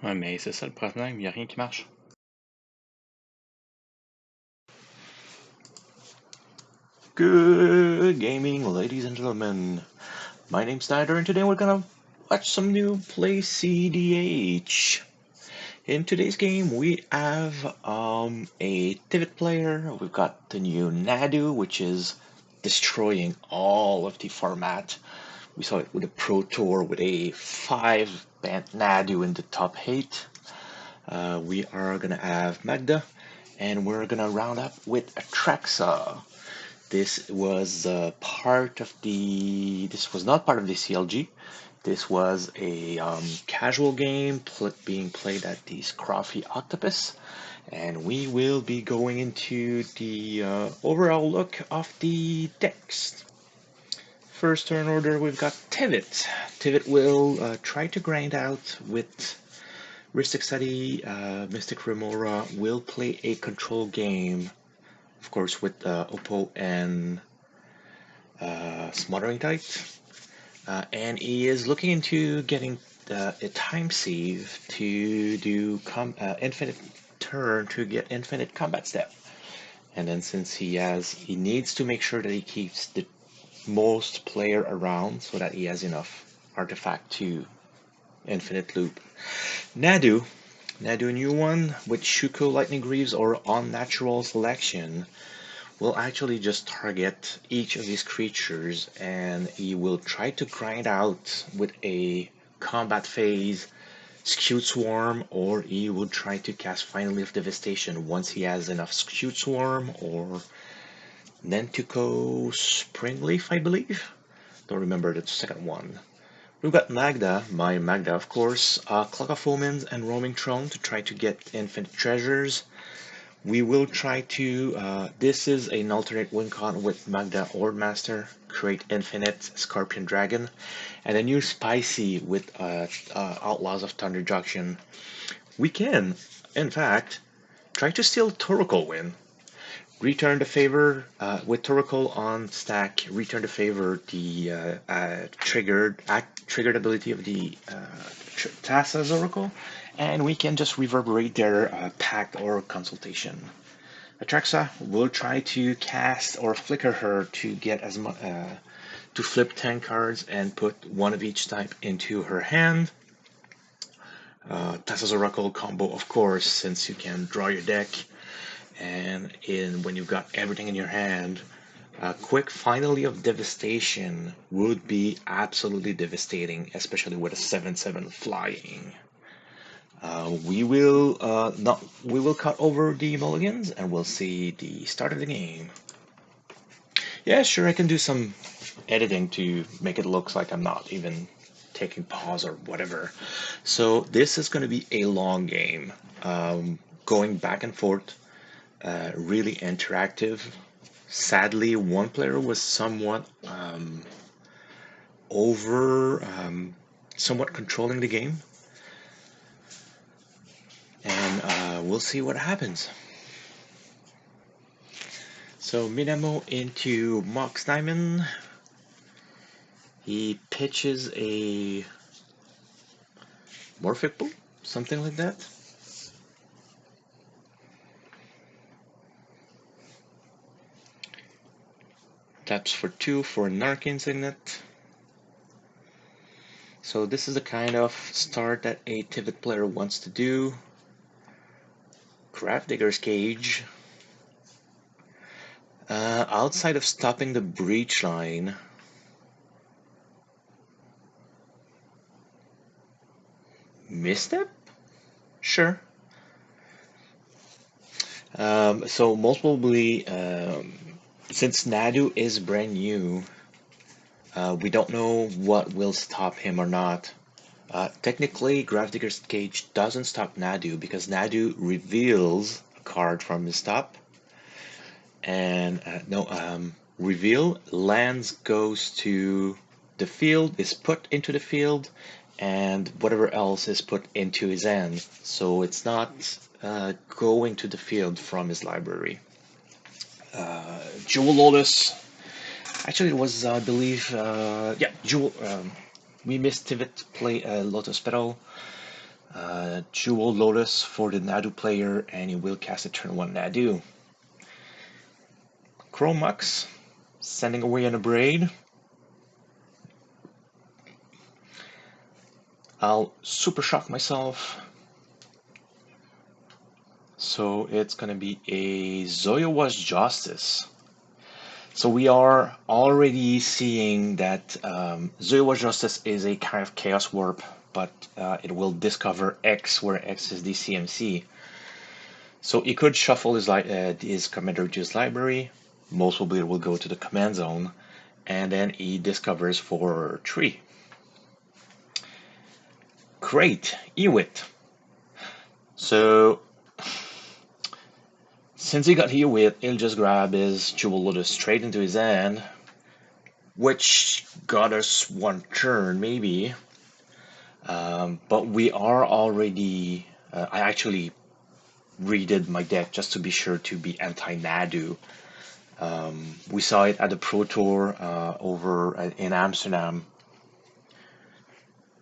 Ouais, mais c'est ça le problème, il n'y a rien qui marche. Good gaming, ladies and gentlemen. My name's Snyder, and today we're gonna watch some new play cEDH. In today's game, we have a Tivit player. We've got the new Nadu, which is destroying all of the format. We saw it with a Pro Tour with a 5-band Nadu in the top 8. We are gonna have Magda, and we're gonna round up with Atraxa. This was This was not part of the CLG. This was a casual game being played at the Scruffy Octopus, and we will be going into the overall look of the decks. First turn order, we've got Tivit. Tivit will try to grind out with Ristic Study. Mystic Remora will play a control game, of course, with Oppo and Smothering Tide. And he is looking into getting a time save to do infinite turn to get infinite combat step. And then since he needs to make sure that he keeps the most player around so that he has enough artifact to infinite loop. Nadu, a new one with Shuko Lightning Greaves or Unnatural Selection, will actually just target each of these creatures, and he will try to grind out with a combat phase Skewed Swarm, or he will try to cast Finally of Devastation once he has enough Skewed Swarm or Nentuko Springleaf, I believe. Don't remember the second one. We've got Magda, my Magda of course, Clock of Omens and Roaming Throne to try to get infinite treasures. We will try to, this is an alternate win con with Magda Ord Master, create infinite Scorpion Dragon, and a new Spicy with Outlaws of Thunder Junction. We can, in fact, try to steal Torkoal win. Return the favor with Torkoal on stack. Return the favor the triggered ability of the Tassa's Oracle, and we can just reverberate their Pact or Consultation. Atraxa will try to cast or flicker her to get as much to flip 10 cards and put one of each type into her hand. Tassa's Oracle combo, of course, since you can draw your deck. And when you've got everything in your hand, a quick Finally of Devastation would be absolutely devastating, especially with a 7/7 flying. We will cut over the mulligans and we'll see the start of the game. Yeah, sure, I can do some editing to make it look like I'm not even taking pause or whatever. So this is going to be a long game, going back and forth. Really interactive. Sadly, one player was somewhat somewhat controlling the game, and we'll see what happens. So Minamo into Mox Diamond. He pitches a Morphic Bull, something like that. Taps for 2 for Narkin Signet. So this is the kind of start that a Tivit player wants to do. Gravedigger's Cage. Outside of stopping the breach line, misstep? Sure. So most probably, since Nadu is brand new, we don't know what will stop him or not. Technically, Gravedigger's Cage doesn't stop Nadu because Nadu reveals a card from his top. And reveal, lands goes to the field, is put into the field, and whatever else is put into his hand. So it's not going to the field from his library. Jewel Lotus. Actually, it was, I believe, Jewel. We missed Tivit play Lotus Petal. Jewel Lotus for the Nadu player, and he will cast a turn 1 Nadu. Chromux, sending away an Abrade. I'll Super Shock myself. So it's gonna be a Zoyowa's Justice. So we are already seeing that Zoyowa's Justice is a kind of Chaos Warp, but it will discover X, where X is the CMC. So he could shuffle his commander to his library. Most probably it will go to the command zone, and then he discovers for 3. Great, Ewit. So since he got Ewit, he'll just grab his Jewel Lotus straight into his hand, which got us 1 turn maybe. But we are already. I actually redid my deck just to be sure to be anti-Nadu. We saw it at the Pro Tour over in Amsterdam.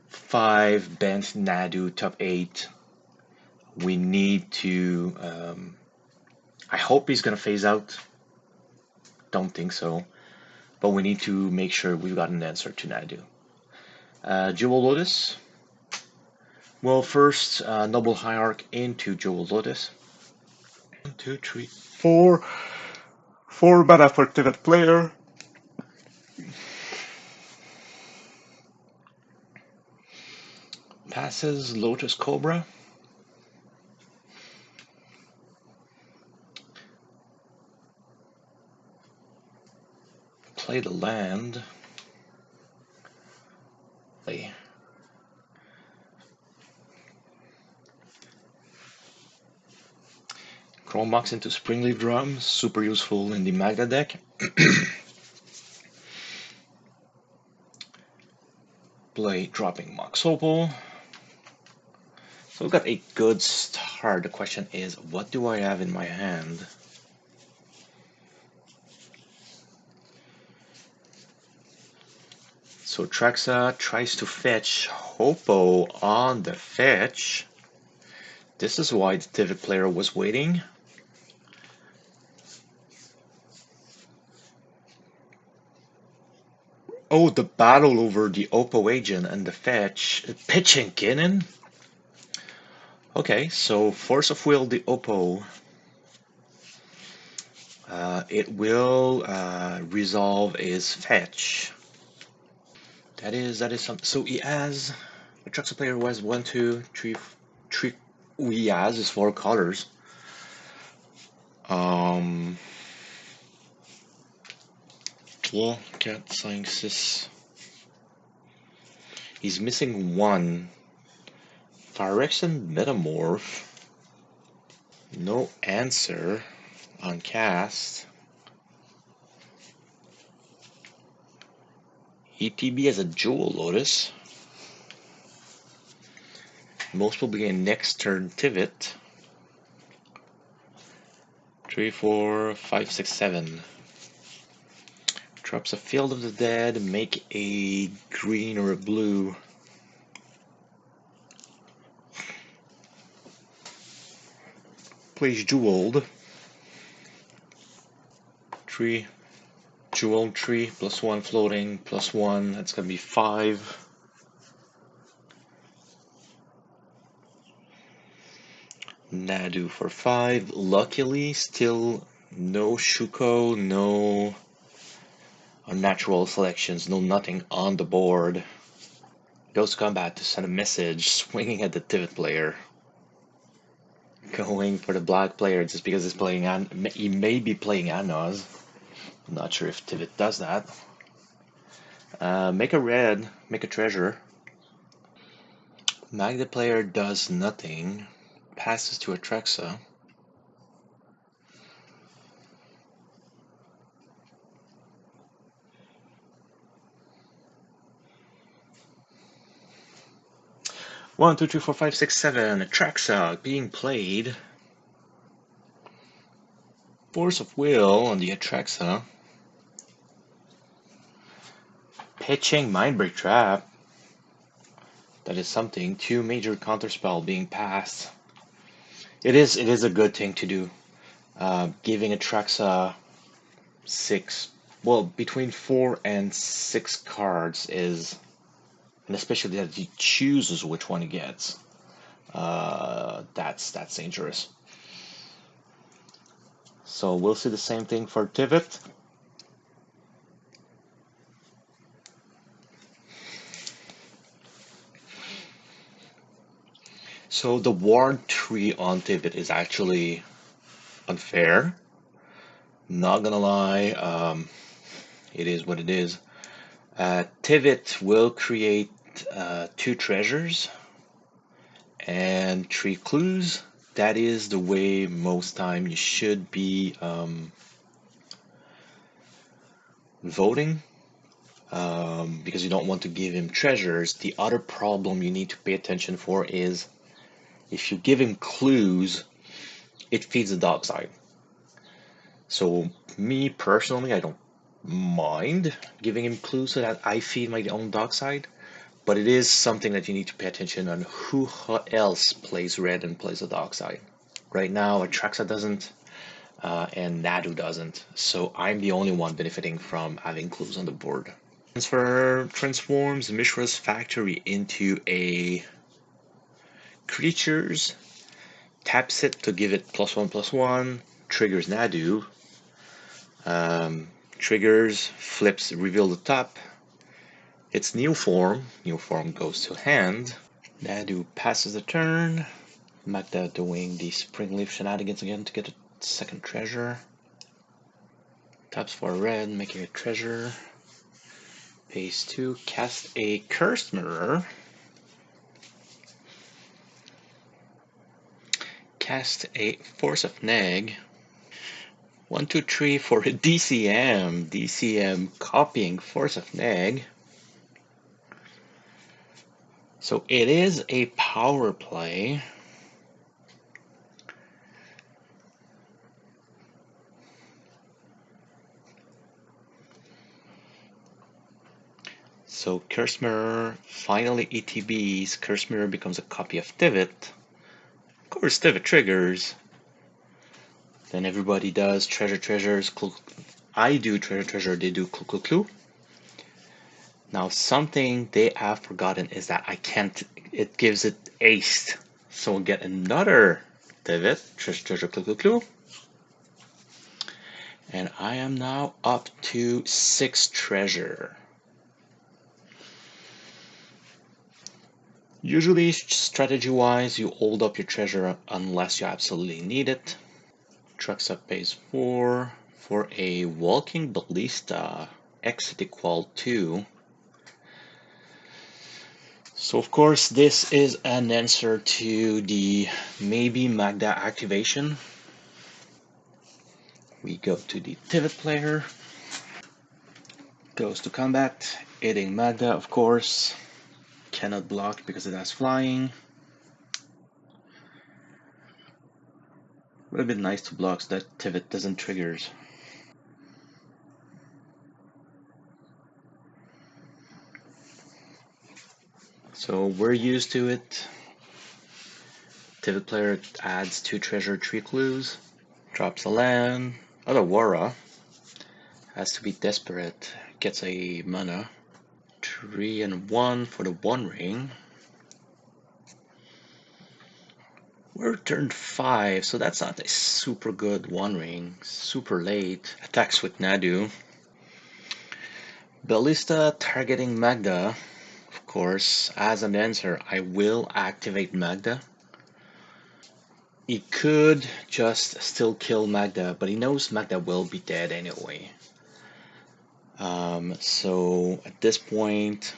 5 bent Nadu top 8. We need to. I hope he's gonna phase out. Don't think so, but we need to make sure we've got an answer to Nadu. Jewel Lotus. Well, first Noble Hierarch into Jewel Lotus. 1, 2, 3, 4. 4 mana for Tivit player. Passes Lotus Cobra. Play the land. Play. Chromux into Springleaf Drum, super useful in the Magda deck. Play dropping Mox Opal. So we've got a good start. The question is, what do I have in my hand? So Atraxa tries to fetch Hopo on the fetch. This is why the Tivit player was waiting. Oh, the battle over the Oppo agent and the fetch. Pitching Kinnan? Okay, so Force of Will, the Oppo. It will resolve his fetch. That is something. So he has a Atraxa player who has 1, 2, 3, 3. He has his 4 colors. Well, Cat 5, 6. He's missing 1. Phyrexian Metamorph. No answer on cast. ETB has a Jewel Lotus. Most probably a next turn Tivit. 3, 4, 5, 6, 7. Drops a Field of the Dead, make a green or a blue. Plays Jeweled. 3. Jeweled 3, +1 floating, +1. That's gonna be 5. Nadu for 5. Luckily, still no Shuko, no unnatural selections, no nothing on the board. Goes to combat to send a message, swinging at the Tivit player. Going for the black player just because he's playing he may be playing Anos. I'm not sure if Tivit does that. Make a red, make a treasure. Magda player does nothing. Passes to Atraxa. One, two, three, four, five, six, seven. Atraxa being played. Force of Will on the Atraxa. Pitching Mindbreak Trap. That is something. 2 major counterspell being passed. It is a good thing to do. Giving Atraxa 6, well, between 4 and 6 cards is, and especially that he chooses which one he gets. That's dangerous. So we'll see the same thing for Tivit. So the ward tree on Tivit is actually unfair. Not gonna lie, it is what it is. Tivit will create 2 treasures and 3 clues. That is the way most time you should be voting, because you don't want to give him treasures. The other problem you need to pay attention for is if you give him clues, it feeds the dark side. So me personally, I don't mind giving him clues so that I feed my own dark side, but it is something that you need to pay attention on who else plays red and plays the dark side. Right now, Atraxa doesn't, and Nadu doesn't, so I'm the only one benefiting from having clues on the board. Transforms Mishra's factory into a creatures, taps it to give it +1/+1, triggers Nadu, triggers, flips, reveal the top. Its new form goes to hand. Nadu passes the turn. Magda doing the Springleaf shenanigans again to get a second treasure. Taps for a red, making a treasure. Pays 2, cast a Cursed Mirror. Cast a Force of Neg. 1, 2, 3 for a DCM. DCM copying Force of Neg. So it is a power play. So Curse Mirror finally ETBs. Curse Mirror becomes a copy of Tivit. Of course, Tivit triggers. Then everybody does treasures. I do treasure. They do clue. Now something they have forgotten is that I can't. It gives it ace. So we'll get another Tivit treasure clue. And I am now up to 6 treasure. Usually, strategy-wise, you hold up your treasure unless you absolutely need it. Atraxa pays 4 for a Walking Ballista, exit equal 2. So of course, this is an answer to the maybe Magda activation. We go to the Tivit player. Goes to combat, hitting Magda, of course. Cannot block because it has flying. Would have been nice to block so that Tivit doesn't triggers. So we're used to it. Tivit player adds 2 treasure, 3 clues. Drops a land. Otawara has to be desperate. Gets a mana. 3 and 1 for the 1 ring. We're turn 5, so that's not a super good 1 ring. Super late. Attacks with Nadu. Ballista targeting Magda. Of course, as an answer, I will activate Magda. He could just still kill Magda, but he knows Magda will be dead anyway. So at this point,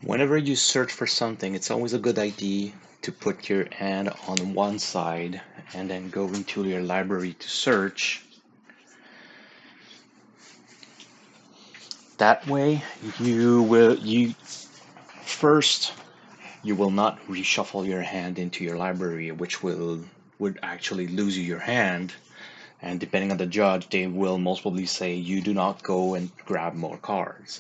whenever you search for something, it's always a good idea to put your hand on one side and then go into your library to search. That way, you will not reshuffle your hand into your library, which would actually lose you your hand. And depending on the judge, they will most probably say you do not go and grab more cards.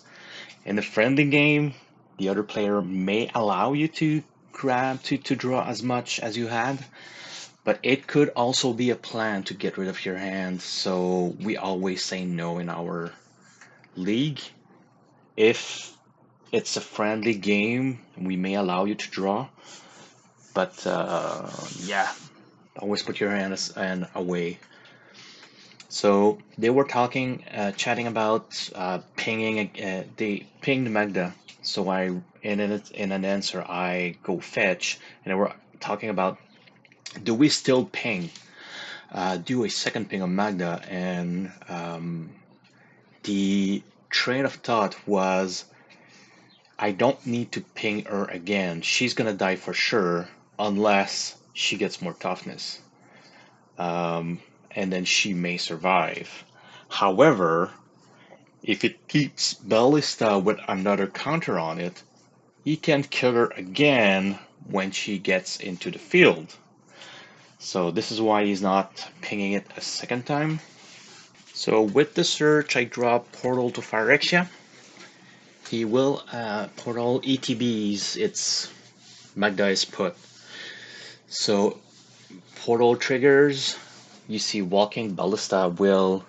In the friendly game, the other player may allow you to grab to draw as much as you had, but it could also be a plan to get rid of your hand. So we always say no in our league. If it's a friendly game, we may allow you to draw, but yeah, always put your hands and away. So they were chatting about pinging. They pinged Magda. So in an answer, I go fetch, and they were talking about, do we still ping? Do a second ping on Magda, and the train of thought was, I don't need to ping her again. She's gonna die for sure, unless she gets more toughness. And then she may survive. However, if it keeps Ballista with another counter on it, he can kill her again when she gets into the field. So this is why he's not pinging it a second time. So with the search, I drop Portal to Phyrexia. He will Portal ETBs. It's Magda is put. So Portal triggers. You see Walking Ballista will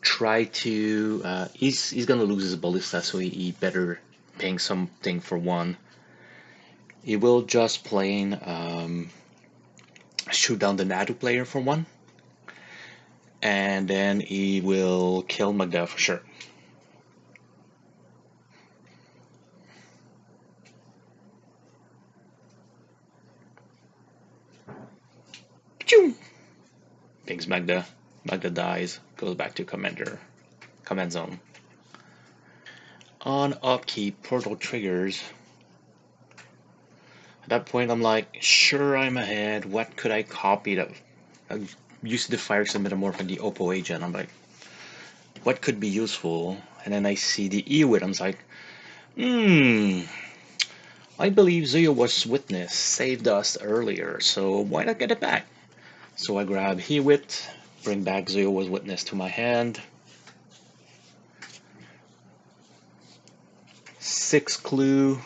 try to he's gonna lose his ballista, so he better ping something for one. He will just plain shoot down the Nadu player for one, and then he will kill Magda for sure. Pings Magda. Magda dies, goes back to command zone. On upkeep, portal triggers. At that point, I'm like, sure, I'm ahead. What could I copy that? I used the Phyrex and Metamorph and the Oppo agent. I'm like, what could be useful? And then I see the Ewit. I'm like, I believe Zeo was witness, saved us earlier, so why not get it back? So I grab Hewit, bring back Zeo was witness to my hand. 6 clue,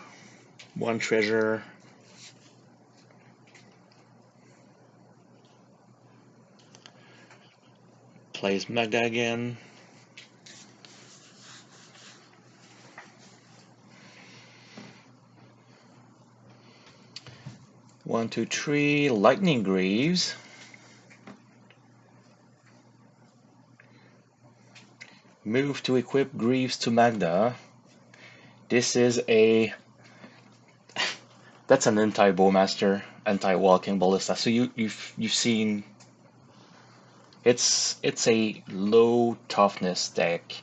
1 treasure. Plays Magda again. One, two, three, Lightning Greaves. Move to equip Greaves to Magda. This is a... That's an anti-Bowmaster, anti-Walking Ballista. So you've seen... It's a low toughness deck.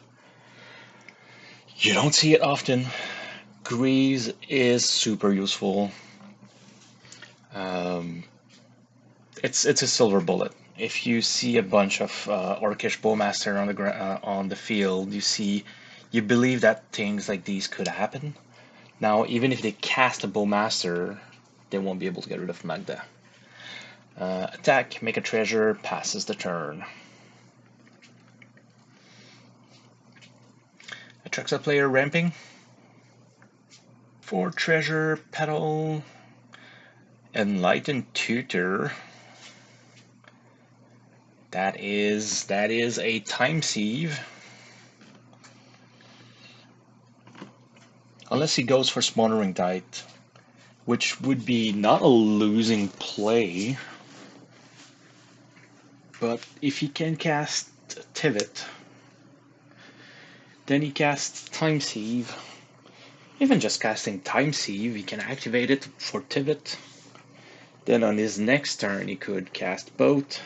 You don't see it often. Greaves is super useful. It's a silver bullet. If you see a bunch of Orcish Bowmaster on the field, you believe that things like these could happen. Now, even if they cast a Bowmaster, they won't be able to get rid of Magda. Attack, make a treasure, passes the turn. Atraxa player ramping. 4 treasure, petal, Enlightened Tutor. That is a time sieve. Unless he goes for Smothering Tide, which would be not a losing play. But if he can cast Tivit, then he casts Time Sieve. Even just casting Time Sieve, he can activate it for Tivit. Then on his next turn, he could cast both.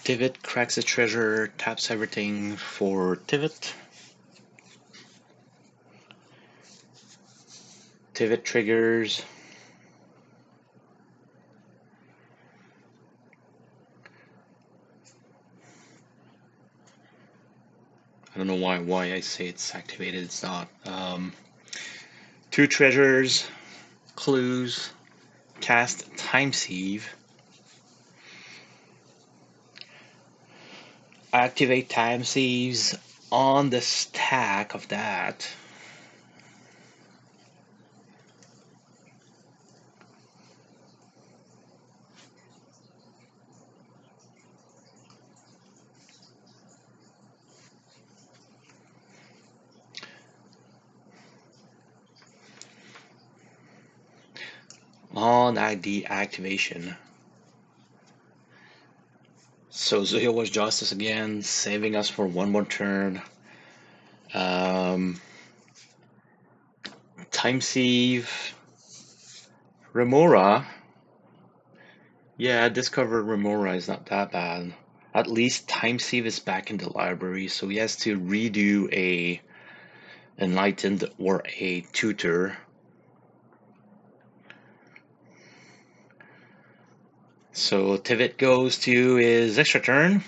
Tivit cracks a treasure, taps everything for Tivit. Tivit triggers. I don't know why I say it's activated, it's not. 2 treasures, clues, cast Time Sieve. Activate Time Sieves on the stack of that. On ID activation. So Zuyo was Justice again, saving us for one more turn. Time Sieve. Remora. Yeah, Discover Remora is not that bad. At least Time Sieve is back in the library, so he has to redo a Enlightened or a Tutor. So Tivit goes to his extra turn.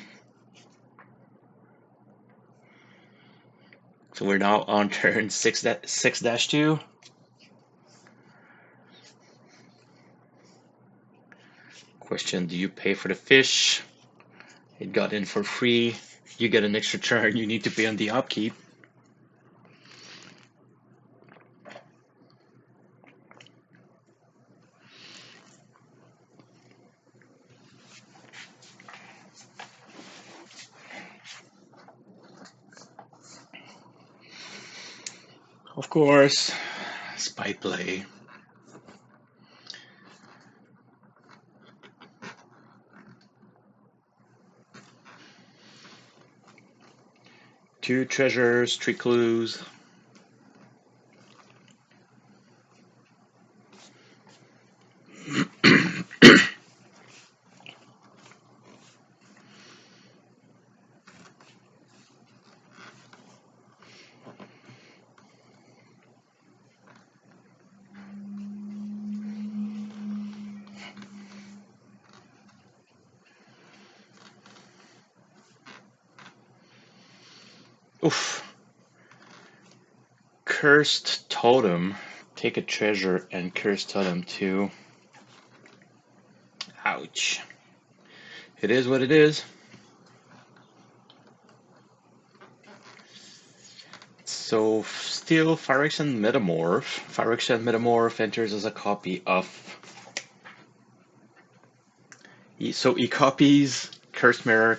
So we're now on turn 6-2. Question, do you pay for the fish? It got in for free. You get an extra turn, you need to pay on the upkeep. Of course, spy play. Two treasures, three clues. Oof. Cursed Totem. Take a treasure and Cursed Totem too. Ouch. It is what it is. So still Phyrexian Metamorph. Phyrexian Metamorph enters as a copy of. So he copies Curse Mirror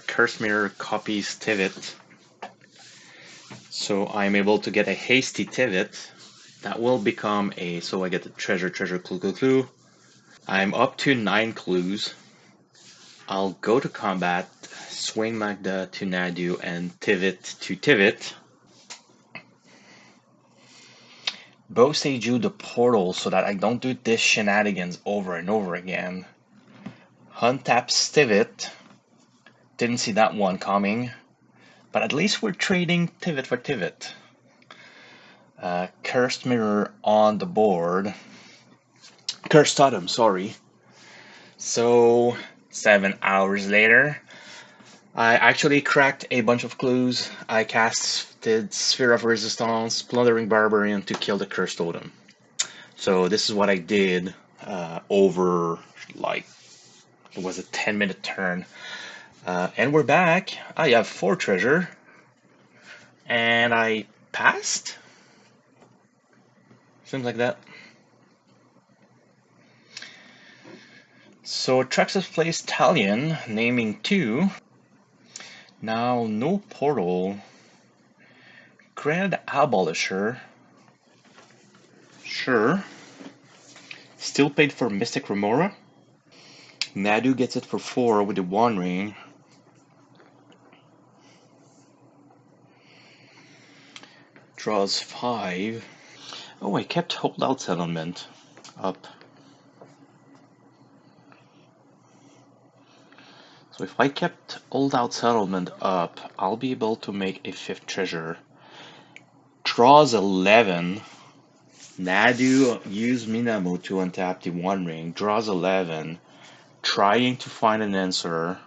copies Tivit. So I'm able to get a hasty Tivit. That will become a, so I get the treasure, clue. I'm up to 9 clues. I'll go to combat, swing Magda to Nadu and Tivit to Tivit. Both Seiju the portal so that I don't do this shenanigans over and over again. Hunt taps Tivit. Didn't see that one coming. But at least we're trading Tivit for Tivit. Cursed Mirror on the board. Cursed Totem, sorry. So 7 hours later, I actually cracked a bunch of clues. I casted Sphere of Resistance, Plundering Barbarian to kill the Cursed Totem. So this is what I did over, like, it was a 10-minute turn. And we're back. I have 4 treasure. And I passed? Seems like that. So Atraxa plays Talion, naming 2. Now no portal. Grand Abolisher. Sure. Still paid for Mystic Remora. Nadu gets it for 4 with the One Ring. Draws 5. Oh, I kept Holdout Settlement up. So if I kept Holdout Settlement up, I'll be able to make a 5th treasure. Draws 11. Nadu used Minamo to untap the One Ring. Draws 11. Trying to find an answer.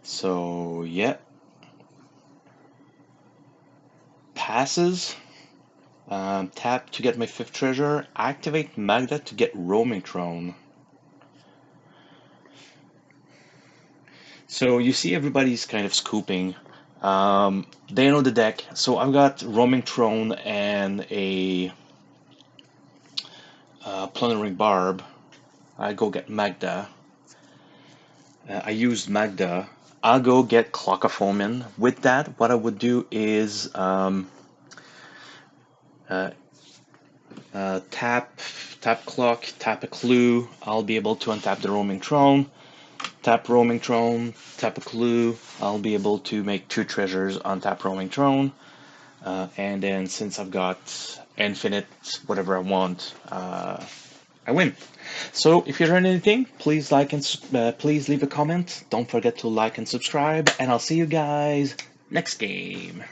So, yeah. Passes. Tap to get my 5th treasure. Activate Magda to get Roaming Throne. So you see everybody's kind of scooping. They know the deck. So I've got Roaming Throne and a Plundering Barb. I go get Magda. I used Magda. I'll go get Clock of Omen. With that, what I would do is tap Clock, tap a Clue. I'll be able to untap the Roaming Throne. Tap Roaming Throne, tap a Clue. I'll be able to make 2 treasures on tap Roaming Throne. And then since I've got infinite whatever I want, I win. So if you learned anything, please please leave a comment. Don't forget to like and subscribe, and I'll see you guys next game.